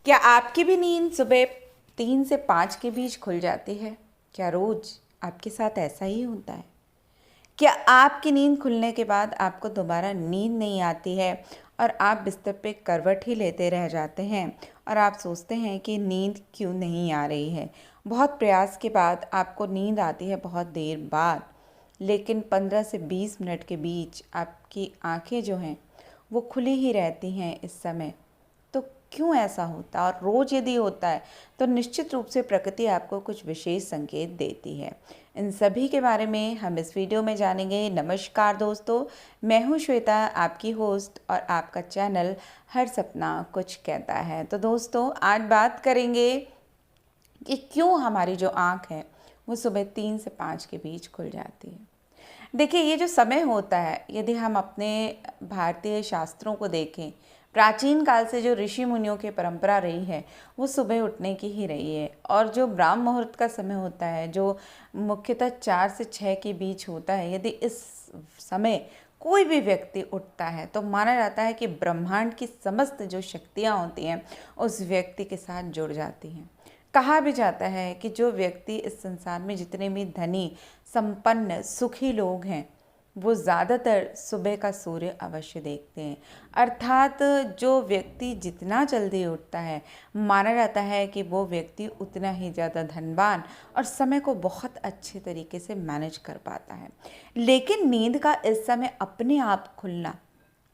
क्या आपकी भी नींद सुबह 3 से 5 के बीच खुल जाती है? क्या रोज आपके साथ ऐसा ही होता है? क्या आपकी नींद खुलने के बाद आपको दोबारा नींद नहीं आती है और आप बिस्तर पे करवट ही लेते रह जाते हैं और आप सोचते हैं कि नींद क्यों नहीं आ रही है? बहुत प्रयास के बाद आपको नींद आती है बहुत देर बाद, लेकिन 15 से 20 मिनट के बीच आपकी आंखें जो हैं वो खुली ही रहती हैं इस समय। तो क्यों ऐसा होता है? और रोज़ यदि होता है तो निश्चित रूप से प्रकृति आपको कुछ विशेष संकेत देती है। इन सभी के बारे में हम इस वीडियो में जानेंगे। नमस्कार दोस्तों, मैं हूँ श्वेता, आपकी होस्ट, और आपका चैनल हर सपना कुछ कहता है। तो दोस्तों, आज बात करेंगे कि क्यों हमारी जो आँख है वो सुबह 3 से 5 के बीच खुल जाती है। देखिए, ये जो समय होता है, यदि हम अपने भारतीय शास्त्रों को देखें, प्राचीन काल से जो ऋषि मुनियों की परंपरा रही है वो सुबह उठने की ही रही है। और जो ब्राह्म मुहूर्त का समय होता है, जो मुख्यतः 4 से 6 के बीच होता है, यदि इस समय कोई भी व्यक्ति उठता है तो माना जाता है कि ब्रह्मांड की समस्त जो शक्तियाँ होती हैं उस व्यक्ति के साथ जुड़ जाती हैं। कहा भी जाता है कि जो व्यक्ति इस संसार में जितने भी धनी, संपन्न, सुखी लोग हैं, वो ज़्यादातर सुबह का सूर्य अवश्य देखते हैं। अर्थात जो व्यक्ति जितना जल्दी उठता है, माना जाता है कि वो व्यक्ति उतना ही ज़्यादा धनवान और समय को बहुत अच्छे तरीके से मैनेज कर पाता है। लेकिन नींद का इस समय अपने आप खुलना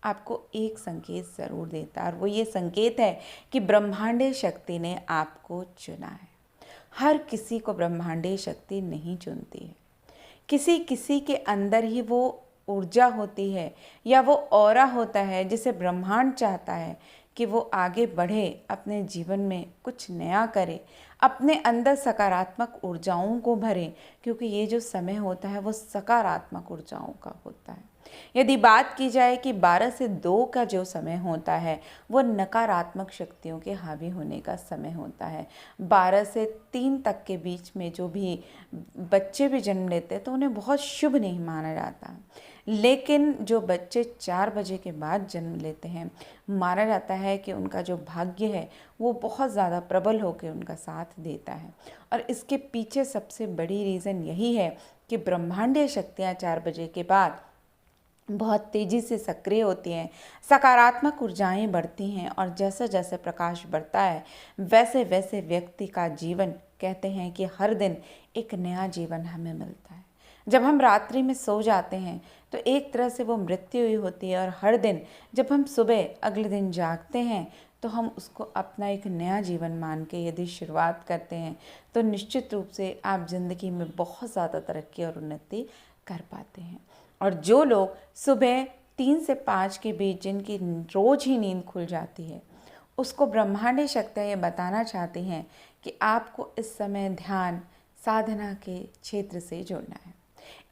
आपको एक संकेत ज़रूर देता है, और वो ये संकेत है कि ब्रह्मांडीय शक्ति ने आपको चुना है। हर किसी को ब्रह्मांडीय शक्ति नहीं चुनती है। किसी किसी के अंदर ही वो ऊर्जा होती है या वो ऑरा होता है जिसे ब्रह्मांड चाहता है कि वो आगे बढ़े, अपने जीवन में कुछ नया करे, अपने अंदर सकारात्मक ऊर्जाओं को भरे, क्योंकि ये जो समय होता है वो सकारात्मक ऊर्जाओं का होता है। यदि बात की जाए कि 12 से 2 का जो समय होता है वो नकारात्मक शक्तियों के हावी होने का समय होता है। 12 से 3 तक के बीच में जो भी बच्चे भी जन्म लेते हैं तो उन्हें बहुत शुभ नहीं माना जाता। लेकिन जो बच्चे 4 बजे के बाद जन्म लेते हैं, माना जाता है कि उनका जो भाग्य है वो बहुत ज़्यादा प्रबल होकर उनका साथ देता है। और इसके पीछे सबसे बड़ी रीज़न यही है कि ब्रह्मांडीय शक्तियाँ 4 बजे के बाद बहुत तेज़ी से सक्रिय होती हैं, सकारात्मक ऊर्जाएं बढ़ती हैं, और जैसे जैसे प्रकाश बढ़ता है वैसे वैसे व्यक्ति का जीवन, कहते हैं कि हर दिन एक नया जीवन हमें मिलता है। जब हम रात्रि में सो जाते हैं तो एक तरह से वो मृत्यु ही होती है, और हर दिन जब हम सुबह अगले दिन जागते हैं तो हम उसको अपना एक नया जीवन मान के यदि शुरुआत करते हैं तो निश्चित रूप से आप ज़िंदगी में बहुत ज़्यादा तरक्की और उन्नति कर पाते हैं। और जो लोग सुबह 3 से 5 के बीच जिनकी रोज़ ही नींद खुल जाती है, उसको ब्रह्मांडीय शक्तियाँ ये बताना चाहती हैं कि आपको इस समय ध्यान साधना के क्षेत्र से जुड़ना है।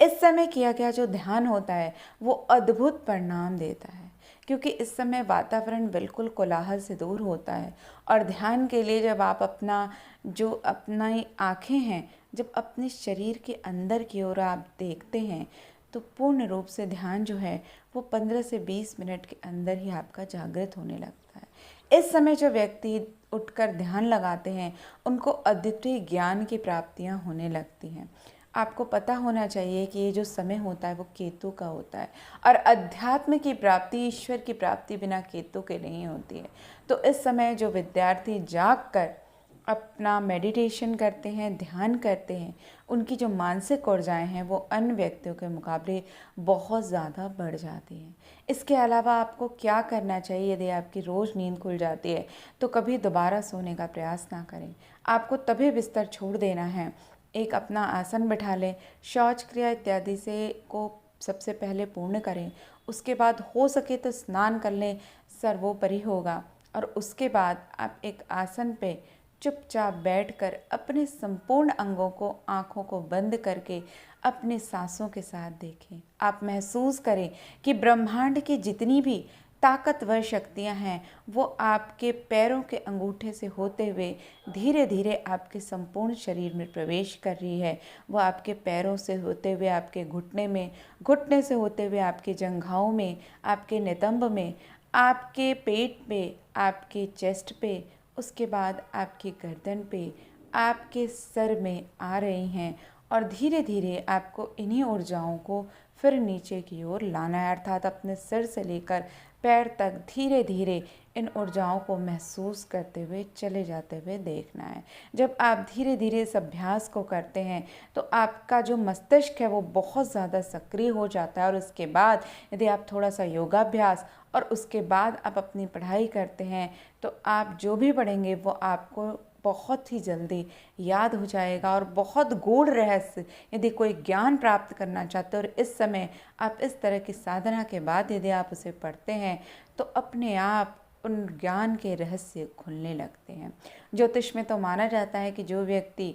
इस समय किया गया जो ध्यान होता है वो अद्भुत परिणाम देता है, क्योंकि इस समय वातावरण बिल्कुल कोलाहल से दूर होता है। और ध्यान के लिए जब आप अपनी आँखें हैं, जब अपने शरीर के अंदर की ओर आप देखते हैं तो पूर्ण रूप से ध्यान जो है वो 15 से 20 मिनट के अंदर ही आपका जागृत होने लगता है। इस समय जो व्यक्ति उठकर ध्यान लगाते हैं उनको अद्वितीय ज्ञान की प्राप्तियां होने लगती हैं। आपको पता होना चाहिए कि ये जो समय होता है वो केतु का होता है, और अध्यात्म की प्राप्ति, ईश्वर की प्राप्ति बिना केतु के नहीं होती है। तो इस समय जो विद्यार्थी जाग कर अपना मेडिटेशन करते हैं, ध्यान करते हैं, उनकी जो मानसिक ऊर्जाएं हैं वो अन्य व्यक्तियों के मुकाबले बहुत ज़्यादा बढ़ जाती हैं। इसके अलावा आपको क्या करना चाहिए? यदि आपकी रोज़ नींद खुल जाती है तो कभी दोबारा सोने का प्रयास ना करें। आपको तभी बिस्तर छोड़ देना है, एक अपना आसन बिठा लें, शौच क्रिया इत्यादि से को सबसे पहले पूर्ण करें। उसके बाद हो सके तो स्नान कर लें, सर्वोपरि होगा। और उसके बाद आप एक आसन पे चुपचाप बैठकर अपने संपूर्ण अंगों को, आँखों को बंद करके अपने सांसों के साथ देखें। आप महसूस करें कि ब्रह्मांड की जितनी भी ताकतवर शक्तियाँ हैं वो आपके पैरों के अंगूठे से होते हुए धीरे धीरे आपके संपूर्ण शरीर में प्रवेश कर रही है। वो आपके पैरों से होते हुए आपके घुटने में, घुटने से होते हुए आपके जंघाओं में, आपके नितंब में, आपके पेट पे, आपके चेस्ट पे, उसके बाद आपकी गर्दन पे, आपके सर में आ रही हैं और धीरे धीरे आपको इन्हीं ऊर्जाओं को फिर नीचे की ओर लाना है, अर्थात अपने सिर से लेकर पैर तक धीरे धीरे इन ऊर्जाओं को महसूस करते हुए चले जाते हुए देखना है। जब आप धीरे धीरे इस अभ्यास को करते हैं तो आपका जो मस्तिष्क है वो बहुत ज़्यादा सक्रिय हो जाता है, और उसके बाद यदि आप थोड़ा सा योगाभ्यास और उसके बाद आप अपनी पढ़ाई करते हैं तो आप जो भी पढ़ेंगे वो आपको बहुत ही जल्दी याद हो जाएगा। और बहुत गूढ़ रहस्य यदि कोई ज्ञान प्राप्त करना चाहते हो और इस समय आप इस तरह की साधना के बाद यदि आप उसे पढ़ते हैं तो अपने आप उन ज्ञान के रहस्य खुलने लगते हैं। ज्योतिष में तो माना जाता है कि जो व्यक्ति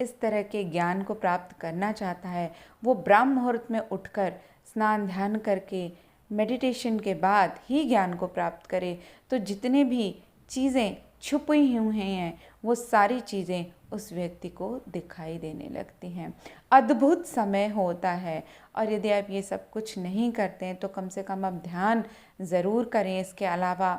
इस तरह के ज्ञान को प्राप्त करना चाहता है वो ब्रह्म मुहूर्त में उठकर स्नान ध्यान करके मेडिटेशन के बाद ही ज्ञान को प्राप्त करे, तो जितने भी चीज़ें छुपी हुई हैं वो सारी चीज़ें उस व्यक्ति को दिखाई देने लगती हैं। अद्भुत समय होता है, और यदि आप ये सब कुछ नहीं करते हैं तो कम से कम आप ध्यान ज़रूर करें। इसके अलावा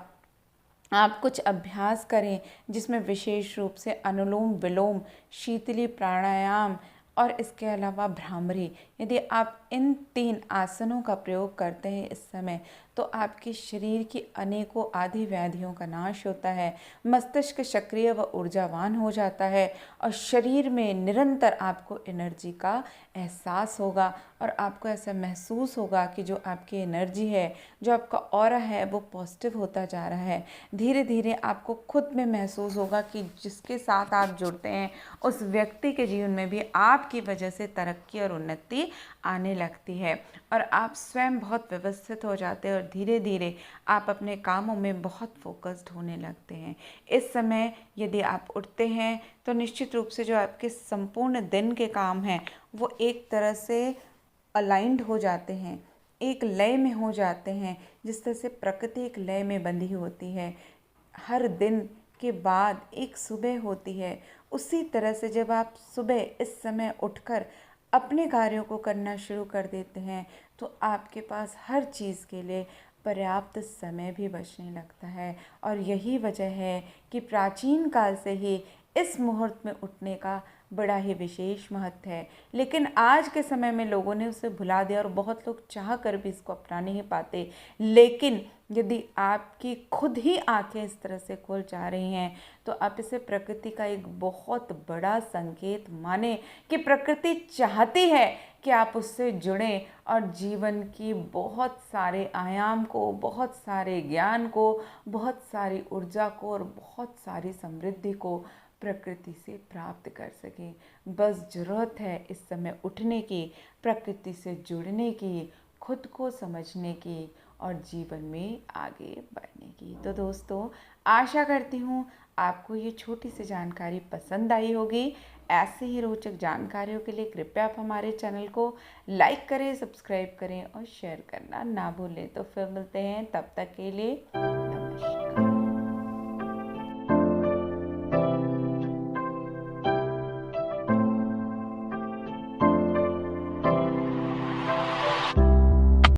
आप कुछ अभ्यास करें जिसमें विशेष रूप से अनुलोम विलोम, शीतली प्राणायाम और इसके अलावा भ्रामरी। यदि आप इन 3 आसनों का प्रयोग करते हैं इस समय तो आपके शरीर की अनेकों आदि व्याधियों का नाश होता है, मस्तिष्क सक्रिय व ऊर्जावान हो जाता है और शरीर में निरंतर आपको एनर्जी का एहसास होगा, और आपको ऐसा महसूस होगा कि जो आपकी एनर्जी है, जो आपका ऑरा है वो पॉजिटिव होता जा रहा है। धीरे धीरे आपको खुद में महसूस होगा कि जिसके साथ आप जुड़ते हैं उस व्यक्ति के जीवन में भी आपकी वजह से तरक्की और उन्नति आने लगती है, और आप स्वयं बहुत व्यवस्थित हो जाते हैं और धीरे धीरे आप अपने कामों में बहुत फोकस्ड होने लगते हैं। इस समय यदि आप उठते हैं तो निश्चित रूप से जो आपके संपूर्ण दिन के काम हैं वो एक तरह से अलाइंड हो जाते हैं, एक लय में हो जाते हैं। जिस तरह से प्रकृति एक लय में बंधी होती है, हर दिन के बाद एक सुबह होती है, उसी तरह से जब आप सुबह इस समय उठकर अपने कार्यों को करना शुरू कर देते हैं तो आपके पास हर चीज़ के लिए पर्याप्त समय भी बचने लगता है। और यही वजह है कि प्राचीन काल से ही इस मुहूर्त में उठने का बड़ा ही विशेष महत्व है, लेकिन आज के समय में लोगों ने उसे भुला दिया और बहुत लोग चाह कर भी इसको अपना नहीं पाते। लेकिन यदि आपकी खुद ही आंखें इस तरह से खुल जा रही हैं तो आप इसे प्रकृति का एक बहुत बड़ा संकेत माने कि प्रकृति चाहती है कि आप उससे जुड़ें और जीवन की बहुत सारे आयाम को, बहुत सारे ज्ञान को, बहुत सारी ऊर्जा को और बहुत सारी समृद्धि को प्रकृति से प्राप्त कर सकें। बस ज़रूरत है इस समय उठने की, प्रकृति से जुड़ने की, खुद को समझने की और जीवन में आगे बढ़ने की। तो दोस्तों, आशा करती हूँ आपको ये छोटी सी जानकारी पसंद आई होगी। ऐसे ही रोचक जानकारियों के लिए कृपया आप हमारे चैनल को लाइक करें, सब्सक्राइब करें और शेयर करना ना भूलें। तो फिर मिलते हैं, तब तक के लिए